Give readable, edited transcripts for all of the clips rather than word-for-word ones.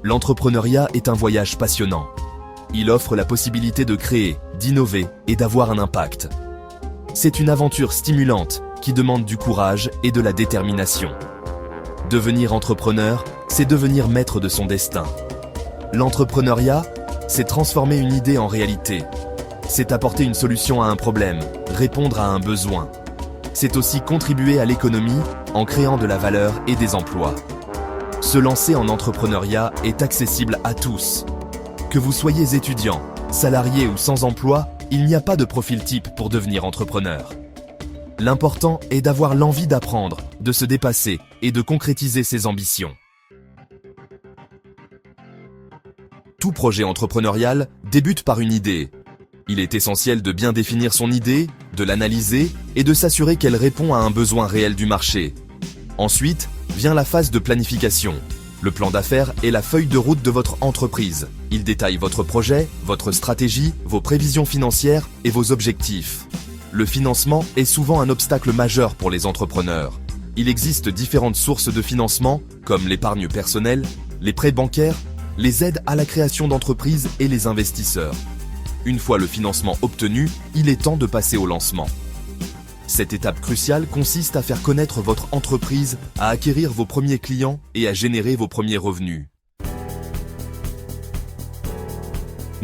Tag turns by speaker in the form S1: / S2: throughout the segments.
S1: L'entrepreneuriat est un voyage passionnant. Il offre la possibilité de créer, d'innover et d'avoir un impact. C'est une aventure stimulante qui demande du courage et de la détermination. Devenir entrepreneur, c'est devenir maître de son destin. L'entrepreneuriat, c'est transformer une idée en réalité. C'est apporter une solution à un problème, répondre à un besoin. C'est aussi contribuer à l'économie en créant de la valeur et des emplois. Se lancer en entrepreneuriat est accessible à tous. Que vous soyez étudiant, salarié ou sans emploi, il n'y a pas de profil type pour devenir entrepreneur. L'important est d'avoir l'envie d'apprendre, de se dépasser et de concrétiser ses ambitions. Tout projet entrepreneurial débute par une idée. Il est essentiel de bien définir son idée, de l'analyser et de s'assurer qu'elle répond à un besoin réel du marché. Ensuite, vient la phase de planification. Le plan d'affaires est la feuille de route de votre entreprise. Il détaille votre projet, votre stratégie, vos prévisions financières et vos objectifs. Le financement est souvent un obstacle majeur pour les entrepreneurs. Il existe différentes sources de financement, comme l'épargne personnelle, les prêts bancaires, les aides à la création d'entreprises et les investisseurs. Une fois le financement obtenu, il est temps de passer au lancement. Cette étape cruciale consiste à faire connaître votre entreprise, à acquérir vos premiers clients et à générer vos premiers revenus.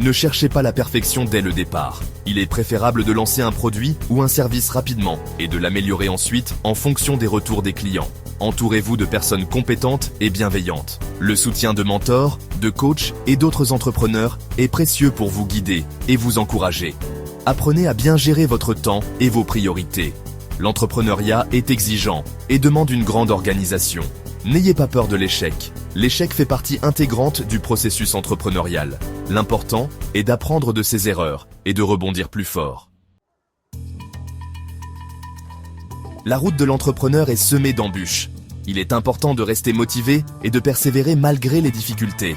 S1: Ne cherchez pas la perfection dès le départ. Il est préférable de lancer un produit ou un service rapidement et de l'améliorer ensuite en fonction des retours des clients. Entourez-vous de personnes compétentes et bienveillantes. Le soutien de mentors, de coachs et d'autres entrepreneurs est précieux pour vous guider et vous encourager. Apprenez à bien gérer votre temps et vos priorités. L'entrepreneuriat est exigeant et demande une grande organisation. N'ayez pas peur de l'échec. L'échec fait partie intégrante du processus entrepreneurial. L'important est d'apprendre de ses erreurs et de rebondir plus fort. La route de l'entrepreneur est semée d'embûches. Il est important de rester motivé et de persévérer malgré les difficultés.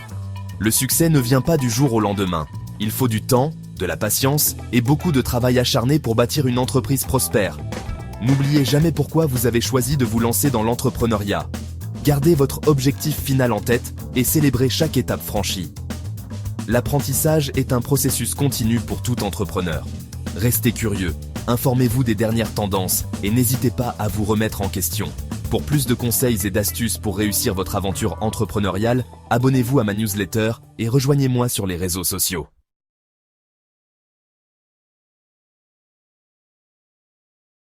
S1: Le succès ne vient pas du jour au lendemain. Il faut du temps, de la patience et beaucoup de travail acharné pour bâtir une entreprise prospère. N'oubliez jamais pourquoi vous avez choisi de vous lancer dans l'entrepreneuriat. Gardez votre objectif final en tête et célébrez chaque étape franchie. L'apprentissage est un processus continu pour tout entrepreneur. Restez curieux, informez-vous des dernières tendances et n'hésitez pas à vous remettre en question. Pour plus de conseils et d'astuces pour réussir votre aventure entrepreneuriale, abonnez-vous à ma newsletter et rejoignez-moi sur les réseaux sociaux.